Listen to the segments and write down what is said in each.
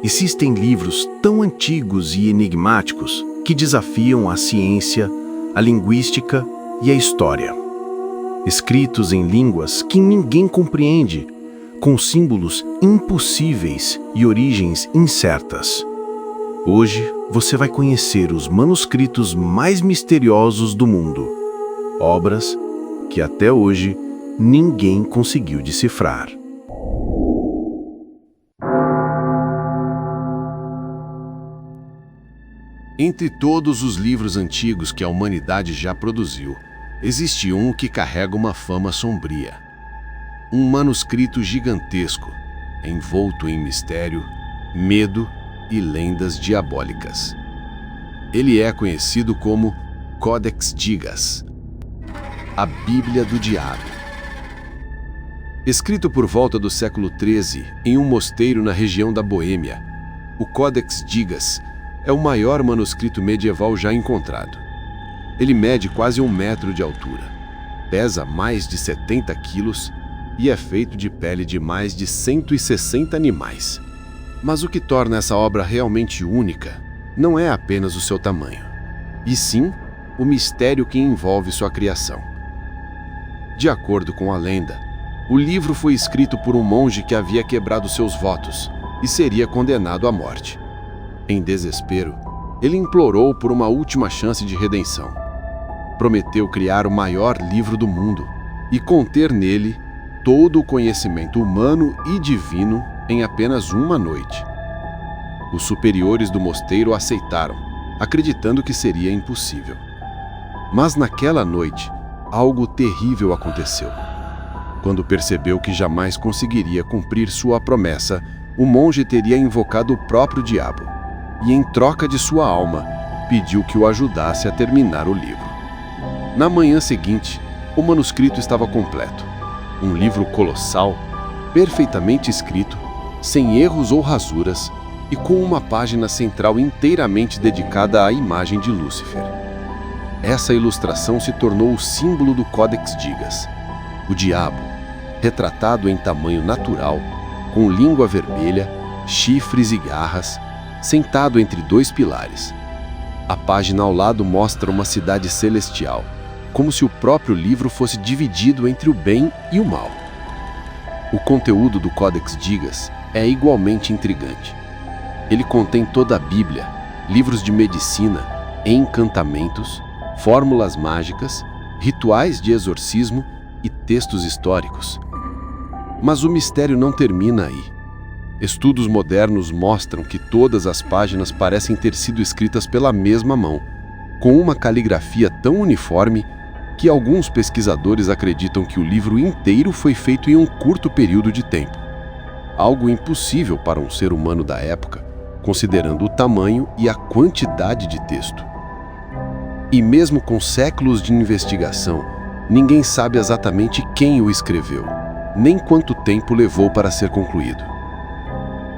Existem livros tão antigos e enigmáticos que desafiam a ciência, a linguística e a história. Escritos em línguas que ninguém compreende, com símbolos impossíveis e origens incertas. Hoje você vai conhecer os manuscritos mais misteriosos do mundo, obras que até hoje ninguém conseguiu decifrar. Entre todos os livros antigos que a humanidade já produziu, existe um que carrega uma fama sombria. Um manuscrito gigantesco, envolto em mistério, medo e lendas diabólicas. Ele é conhecido como Codex Gigas, a Bíblia do Diabo. Escrito por volta do século XIII em um mosteiro na região da Boêmia, o Codex Gigas é o maior manuscrito medieval já encontrado. Ele mede quase 1 metro de altura, pesa mais de 70 quilos e é feito de pele de mais de 160 animais. Mas o que torna essa obra realmente única não é apenas o seu tamanho, e sim o mistério que envolve sua criação. De acordo com a lenda, o livro foi escrito por um monge que havia quebrado seus votos e seria condenado à morte. Em desespero, ele implorou por uma última chance de redenção. Prometeu criar o maior livro do mundo e conter nele todo o conhecimento humano e divino em apenas uma noite. Os superiores do mosteiro aceitaram, acreditando que seria impossível. Mas naquela noite, algo terrível aconteceu. Quando percebeu que jamais conseguiria cumprir sua promessa, o monge teria invocado o próprio diabo e, em troca de sua alma, pediu que o ajudasse a terminar o livro. Na manhã seguinte, o manuscrito estava completo. Um livro colossal, perfeitamente escrito, sem erros ou rasuras e com uma página central inteiramente dedicada à imagem de Lúcifer. Essa ilustração se tornou o símbolo do Codex Gigas, o diabo, retratado em tamanho natural, com língua vermelha, chifres e garras, sentado entre 2 pilares. A página ao lado mostra uma cidade celestial, como se o próprio livro fosse dividido entre o bem e o mal. O conteúdo do Codex Gigas é igualmente intrigante. Ele contém toda a Bíblia, livros de medicina, encantamentos, fórmulas mágicas, rituais de exorcismo e textos históricos. Mas o mistério não termina aí. Estudos modernos mostram que todas as páginas parecem ter sido escritas pela mesma mão, com uma caligrafia tão uniforme que alguns pesquisadores acreditam que o livro inteiro foi feito em um curto período de tempo. Algo impossível para um ser humano da época, considerando o tamanho e a quantidade de texto. E mesmo com séculos de investigação, ninguém sabe exatamente quem o escreveu, nem quanto tempo levou para ser concluído.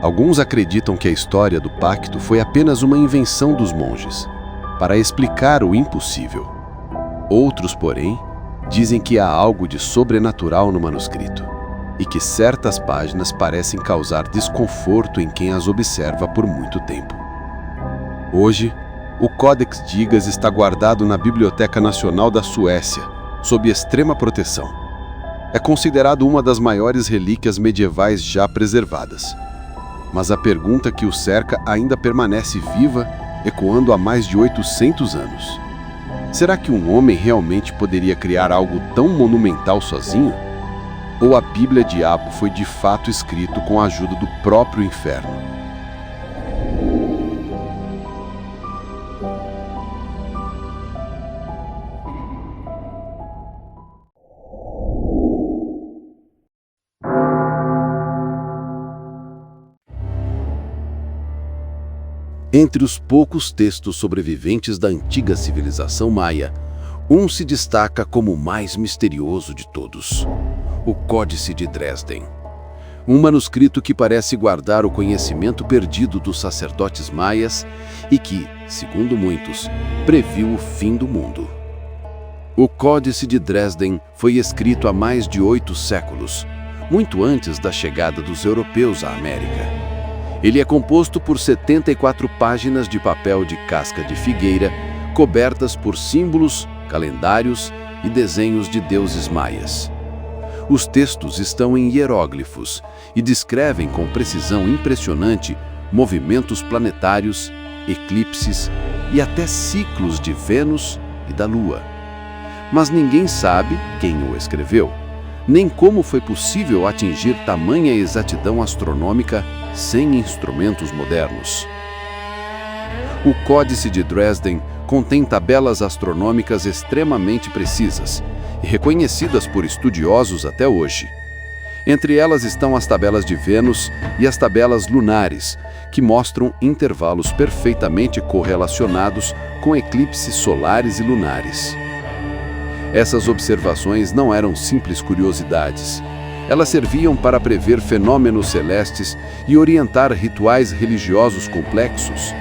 Alguns acreditam que a história do pacto foi apenas uma invenção dos monges, para explicar o impossível. Outros, porém, dizem que há algo de sobrenatural no manuscrito, e que certas páginas parecem causar desconforto em quem as observa por muito tempo. Hoje, o Codex Gigas está guardado na Biblioteca Nacional da Suécia, sob extrema proteção. É considerado uma das maiores relíquias medievais já preservadas. Mas a pergunta que o cerca ainda permanece viva, ecoando há mais de 800 anos. Será que um homem realmente poderia criar algo tão monumental sozinho? Ou a Bíblia Diabo foi de fato escrito com a ajuda do próprio inferno? Entre os poucos textos sobreviventes da antiga civilização maia, um se destaca como o mais misterioso de todos: o Códice de Dresden. Um manuscrito que parece guardar o conhecimento perdido dos sacerdotes maias e que, segundo muitos, previu o fim do mundo. O Códice de Dresden foi escrito há mais de 8 séculos, muito antes da chegada dos europeus à América. Ele é composto por 74 páginas de papel de casca de figueira, cobertas por símbolos, calendários e desenhos de deuses maias. Os textos estão em hieróglifos e descrevem com precisão impressionante movimentos planetários, eclipses e até ciclos de Vênus e da Lua. Mas ninguém sabe quem o escreveu, nem como foi possível atingir tamanha exatidão astronômica sem instrumentos modernos. O Códice de Dresden contém tabelas astronômicas extremamente precisas e reconhecidas por estudiosos até hoje. Entre elas estão as tabelas de Vênus e as tabelas lunares, que mostram intervalos perfeitamente correlacionados com eclipses solares e lunares. Essas observações não eram simples curiosidades. Elas serviam para prever fenômenos celestes e orientar rituais religiosos complexos.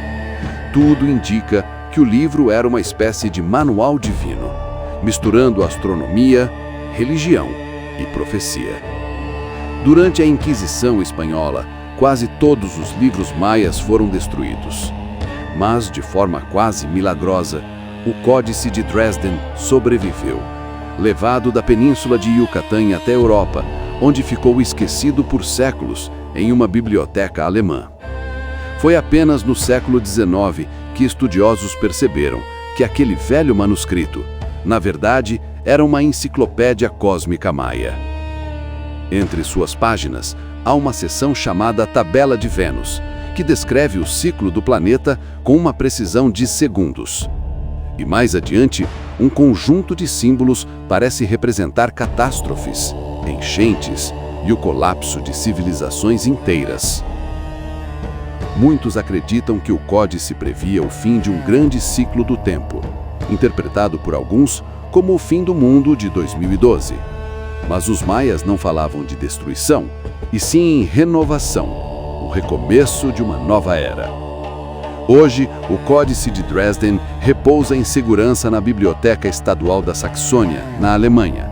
Tudo indica que o livro era uma espécie de manual divino, misturando astronomia, religião e profecia. Durante a Inquisição Espanhola, quase todos os livros maias foram destruídos. Mas, de forma quase milagrosa, o Códice de Dresden sobreviveu, levado da península de Yucatán até a Europa, onde ficou esquecido por séculos em uma biblioteca alemã. Foi apenas no século XIX que estudiosos perceberam que aquele velho manuscrito, na verdade, era uma enciclopédia cósmica maia. Entre suas páginas, há uma seção chamada Tabela de Vênus, que descreve o ciclo do planeta com uma precisão de segundos. E mais adiante, um conjunto de símbolos parece representar catástrofes, enchentes e o colapso de civilizações inteiras. Muitos acreditam que o códice previa o fim de um grande ciclo do tempo, interpretado por alguns como o fim do mundo de 2012. Mas os maias não falavam de destruição, e sim em renovação, o recomeço de uma nova era. Hoje, o Códice de Dresden repousa em segurança na Biblioteca Estadual da Saxônia, na Alemanha.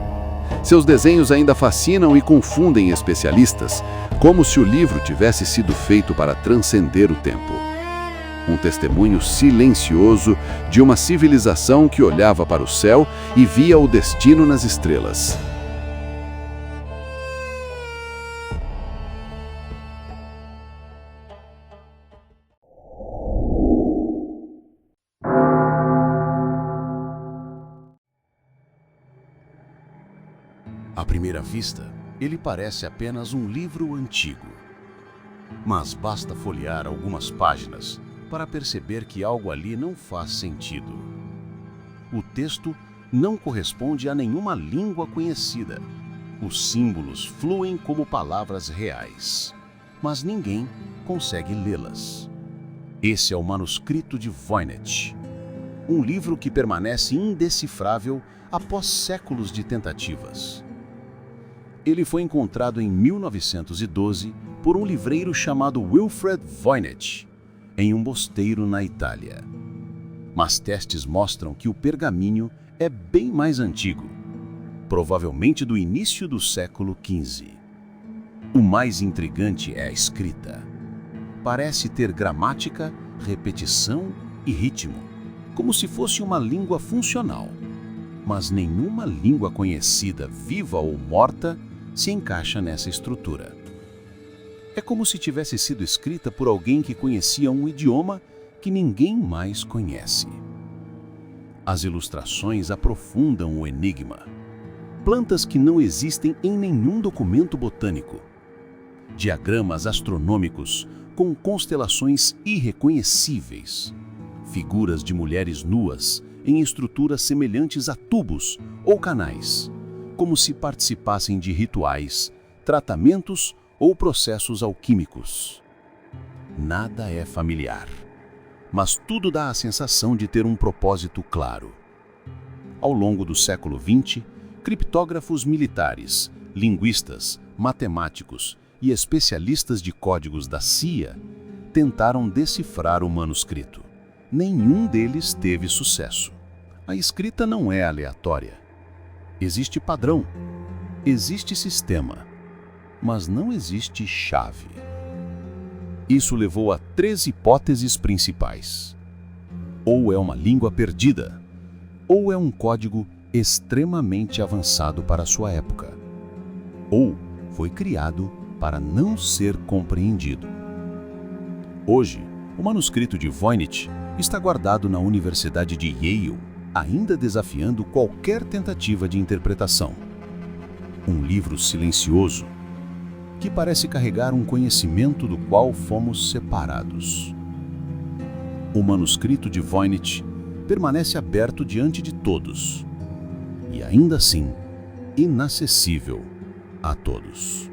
Seus desenhos ainda fascinam e confundem especialistas, como se o livro tivesse sido feito para transcender o tempo. Um testemunho silencioso de uma civilização que olhava para o céu e via o destino nas estrelas. À primeira vista, ele parece apenas um livro antigo. Mas basta folhear algumas páginas para perceber que algo ali não faz sentido. O texto não corresponde a nenhuma língua conhecida. Os símbolos fluem como palavras reais, mas ninguém consegue lê-las. Esse é o manuscrito de Voynich, um livro que permanece indecifrável após séculos de tentativas. Ele foi encontrado em 1912 por um livreiro chamado Wilfred Voynich, em um mosteiro na Itália. Mas testes mostram que o pergaminho é bem mais antigo, provavelmente do início do século XV. O mais intrigante é a escrita. Parece ter gramática, repetição e ritmo, como se fosse uma língua funcional. Mas nenhuma língua conhecida, viva ou morta, se encaixa nessa estrutura. É como se tivesse sido escrita por alguém que conhecia um idioma que ninguém mais conhece. As ilustrações aprofundam o enigma. Plantas que não existem em nenhum documento botânico. Diagramas astronômicos com constelações irreconhecíveis. Figuras de mulheres nuas em estruturas semelhantes a tubos ou canais, como se participassem de rituais, tratamentos ou processos alquímicos. Nada é familiar, mas tudo dá a sensação de ter um propósito claro. Ao longo do século XX, criptógrafos militares, linguistas, matemáticos e especialistas de códigos da CIA tentaram decifrar o manuscrito. Nenhum deles teve sucesso. A escrita não é aleatória. Existe padrão, existe sistema, mas não existe chave. Isso levou a 3 hipóteses principais. Ou é uma língua perdida, ou é um código extremamente avançado para sua época, ou foi criado para não ser compreendido. Hoje, o manuscrito de Voynich está guardado na Universidade de Yale, ainda desafiando qualquer tentativa de interpretação. Um livro silencioso, que parece carregar um conhecimento do qual fomos separados. O manuscrito de Voynich permanece aberto diante de todos, e ainda assim, inacessível a todos.